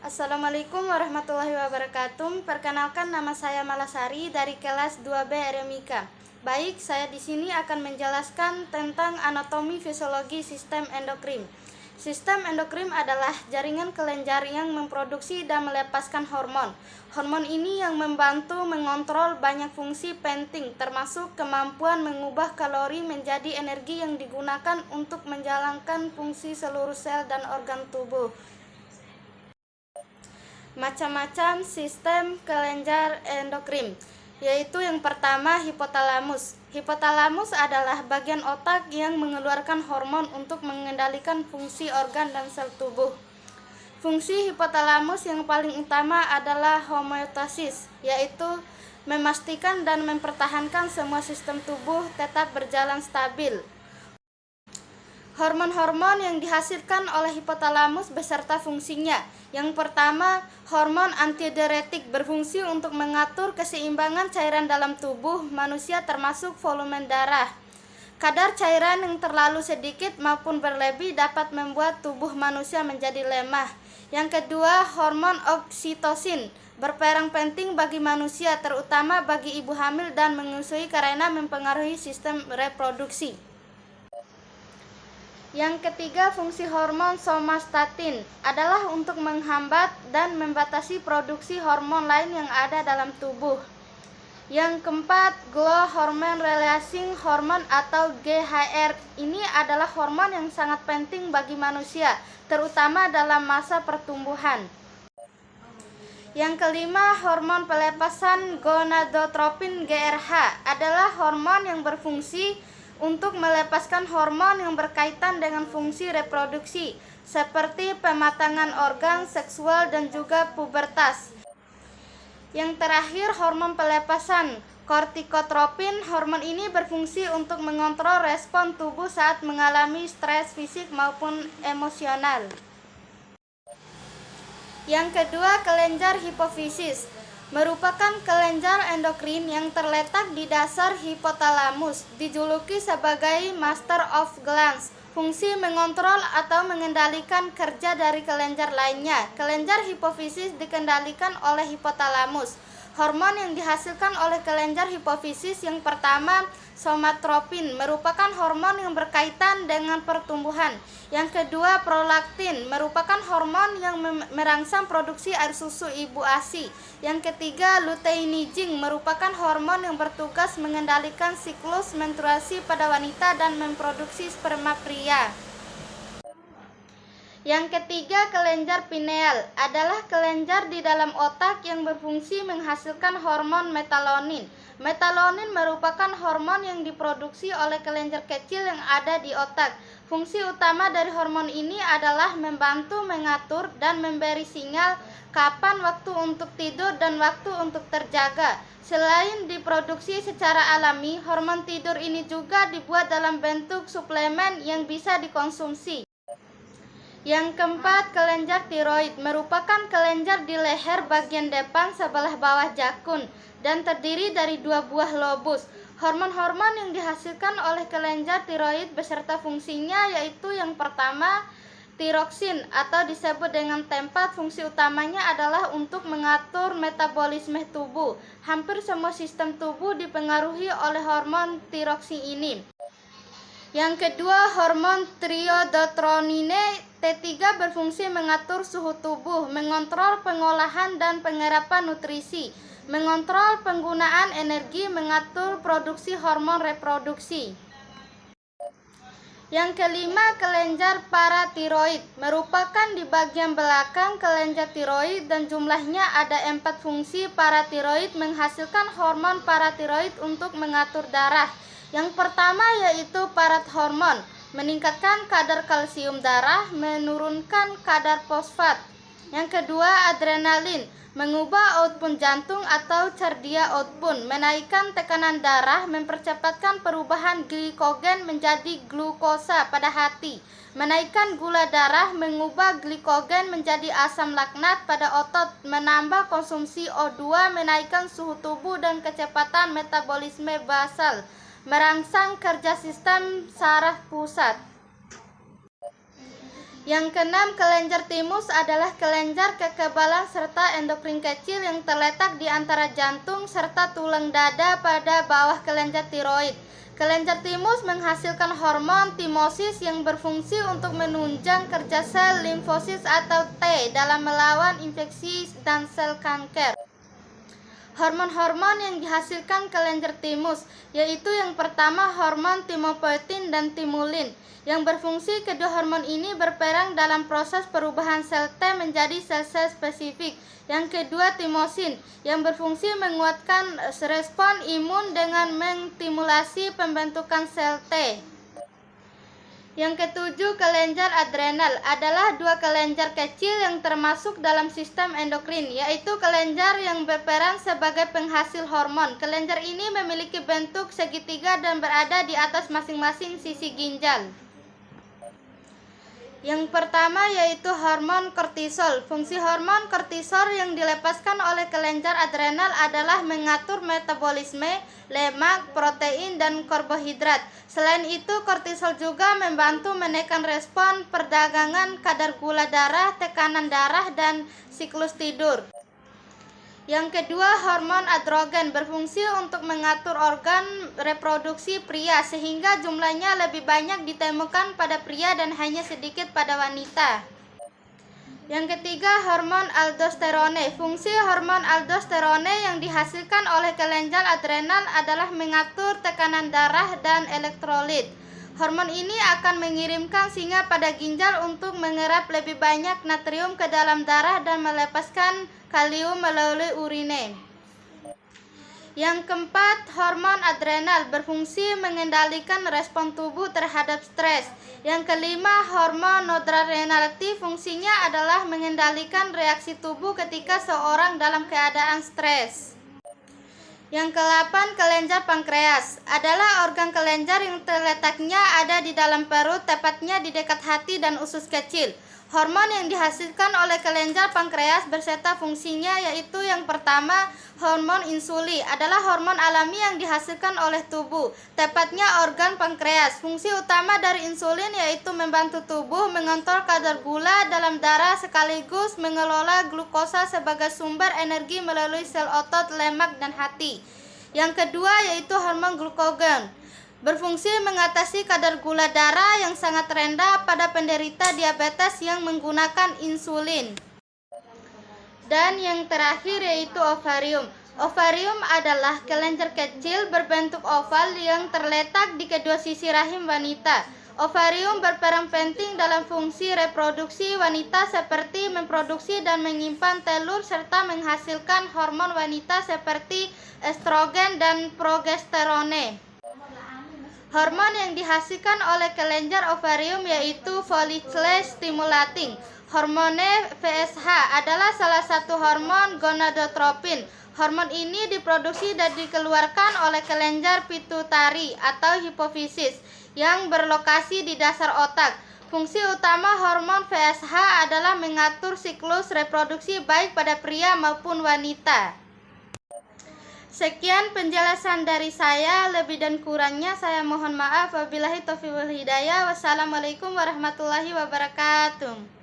Assalamualaikum warahmatullahi wabarakatuh. Perkenalkan, nama saya Malasari dari kelas 2B RMIK. Baik, saya di sini akan menjelaskan tentang anatomi fisiologi sistem endokrin. Sistem endokrin adalah jaringan kelenjar yang memproduksi dan melepaskan hormon. Hormon ini yang membantu mengontrol banyak fungsi penting, termasuk kemampuan mengubah kalori menjadi energi yang digunakan untuk menjalankan fungsi seluruh sel dan organ tubuh. Macam-macam sistem kelenjar endokrin, yaitu yang pertama hipotalamus. Hipotalamus adalah bagian otak yang mengeluarkan hormon untuk mengendalikan fungsi organ dan sel tubuh. Fungsi hipotalamus yang paling utama adalah homeostasis, yaitu memastikan dan mempertahankan semua sistem tubuh tetap berjalan stabil. Hormon-hormon yang dihasilkan oleh hipotalamus beserta fungsinya. Yang pertama, hormon antidiuretik berfungsi untuk mengatur keseimbangan cairan dalam tubuh manusia termasuk volume darah. Kadar cairan yang terlalu sedikit maupun berlebih dapat membuat tubuh manusia menjadi lemah. Yang kedua, hormon oksitosin berperan penting bagi manusia, terutama bagi ibu hamil dan menyusui karena mempengaruhi sistem reproduksi. Yang ketiga, fungsi hormon somatostatin adalah untuk menghambat dan membatasi produksi hormon lain yang ada dalam tubuh. Yang keempat, growth hormone releasing hormone atau GHR. Ini adalah hormon yang sangat penting bagi manusia, terutama dalam masa pertumbuhan. Yang kelima, hormon pelepasan gonadotropin GRH adalah hormon yang berfungsi untuk melepaskan hormon yang berkaitan dengan fungsi reproduksi, seperti pematangan organ seksual dan juga pubertas. Yang terakhir, hormon pelepasan kortikotropin. Hormon ini berfungsi untuk mengontrol respon tubuh saat mengalami stres fisik maupun emosional. Yang kedua, kelenjar hipofisis merupakan kelenjar endokrin yang terletak di dasar hipotalamus, dijuluki sebagai master of glands. Fungsi mengontrol atau mengendalikan kerja dari kelenjar lainnya. Kelenjar hipofisis dikendalikan oleh hipotalamus. Hormon yang dihasilkan oleh kelenjar hipofisis yang pertama, somatotropin, merupakan hormon yang berkaitan dengan pertumbuhan. Yang kedua, prolaktin, merupakan hormon yang merangsang produksi air susu ibu ASI. Yang ketiga, luteinizing, merupakan hormon yang bertugas mengendalikan siklus menstruasi pada wanita dan memproduksi sperma pria. Yang ketiga, kelenjar pineal adalah kelenjar di dalam otak yang berfungsi menghasilkan hormon metalonin. Metalonin merupakan hormon yang diproduksi oleh kelenjar kecil yang ada di otak. Fungsi utama dari hormon ini adalah membantu mengatur dan memberi sinyal kapan waktu untuk tidur dan waktu untuk terjaga. Selain diproduksi secara alami, hormon tidur ini juga dibuat dalam bentuk suplemen yang bisa dikonsumsi. Yang keempat, kelenjar tiroid merupakan kelenjar di leher bagian depan sebelah bawah jakun dan terdiri dari 2 buah lobus. Hormon-hormon yang dihasilkan oleh kelenjar tiroid beserta fungsinya yaitu yang pertama, tiroksin atau disebut dengan T4. Fungsi utamanya adalah untuk mengatur metabolisme tubuh. Hampir semua sistem tubuh dipengaruhi oleh hormon tiroksin ini. Yang kedua, hormon triiodotronine T3 berfungsi mengatur suhu tubuh, mengontrol pengolahan dan penyerapan nutrisi, mengontrol penggunaan energi, mengatur produksi hormon reproduksi. Yang kelima, kelenjar paratiroid merupakan di bagian belakang kelenjar tiroid dan jumlahnya ada 4 fungsi. Paratiroid menghasilkan hormon paratiroid untuk mengatur darah. Yang pertama yaitu parathormon, meningkatkan kadar kalsium darah, menurunkan kadar fosfat. Yang kedua, adrenalin, mengubah output jantung atau cardia output, menaikkan tekanan darah, mempercepatkan perubahan glikogen menjadi glukosa pada hati, menaikkan gula darah, mengubah glikogen menjadi asam laknat pada otot, menambah konsumsi O2, menaikkan suhu tubuh dan kecepatan metabolisme basal, merangsang kerja sistem saraf pusat. Yang keenam, kelenjar timus adalah kelenjar kekebalan serta endokrin kecil yang terletak di antara jantung serta tulang dada pada bawah kelenjar tiroid. Kelenjar timus menghasilkan hormon timosis yang berfungsi untuk menunjang kerja sel limfosit atau T dalam melawan infeksi dan sel kanker. Hormon-hormon yang dihasilkan kelenjar timus yaitu yang pertama hormon timopoietin dan timulin. Yang berfungsi, kedua hormon ini berperan dalam proses perubahan sel T menjadi sel-sel spesifik. Yang kedua timosin yang berfungsi menguatkan respon imun dengan menstimulasi pembentukan sel T. Yang ketujuh, kelenjar adrenal adalah dua kelenjar kecil yang termasuk dalam sistem endokrin, yaitu kelenjar yang berperan sebagai penghasil hormon. Kelenjar ini memiliki bentuk segitiga dan berada di atas masing-masing sisi ginjal. Yang pertama yaitu hormon kortisol. Fungsi hormon kortisol yang dilepaskan oleh kelenjar adrenal adalah mengatur metabolisme lemak, protein, dan karbohidrat. Selain itu, kortisol juga membantu menekan respon perdagangan kadar gula darah, tekanan darah, dan siklus tidur. Yang kedua, hormon androgen berfungsi untuk mengatur organ reproduksi pria sehingga jumlahnya lebih banyak ditemukan pada pria dan hanya sedikit pada wanita. Yang ketiga, hormon aldosterone. Fungsi hormon aldosterone yang dihasilkan oleh kelenjar adrenal adalah mengatur tekanan darah dan elektrolit. Hormon ini akan mengirimkan singa pada ginjal untuk menyerap lebih banyak natrium ke dalam darah dan melepaskan kalium melalui urine. Yang keempat, hormon adrenal berfungsi mengendalikan respon tubuh terhadap stres. Yang kelima, hormon noradrenal fungsinya adalah mengendalikan reaksi tubuh ketika seorang dalam keadaan stres. Yang ke-8, kelenjar pankreas adalah organ kelenjar yang terletaknya ada di dalam perut, tepatnya di dekat hati dan usus kecil. Hormon yang dihasilkan oleh kelenjar pankreas berserta fungsinya yaitu yang pertama, hormon insulin adalah hormon alami yang dihasilkan oleh tubuh, tepatnya organ pankreas. Fungsi utama dari insulin yaitu membantu tubuh mengontrol kadar gula dalam darah sekaligus mengelola glukosa sebagai sumber energi melalui sel otot, lemak, dan hati. Yang kedua yaitu hormon glukagon. Berfungsi mengatasi kadar gula darah yang sangat rendah pada penderita diabetes yang menggunakan insulin. Dan yang terakhir yaitu ovarium. Ovarium adalah kelenjar kecil berbentuk oval yang terletak di kedua sisi rahim wanita. Ovarium berperan penting dalam fungsi reproduksi wanita seperti memproduksi dan menyimpan telur serta menghasilkan hormon wanita seperti estrogen dan progesterone. Hormon yang dihasilkan oleh kelenjar ovarium yaitu follicle stimulating. Hormone FSH adalah salah satu hormon gonadotropin. Hormon ini diproduksi dan dikeluarkan oleh kelenjar pituitari atau hipofisis yang berlokasi di dasar otak. Fungsi utama hormon FSH adalah mengatur siklus reproduksi baik pada pria maupun wanita. Sekian penjelasan dari saya, lebih dan kurangnya saya mohon maaf. Wabillahi taufiq wal hidayah. Wassalamualaikum warahmatullahi wabarakatuh.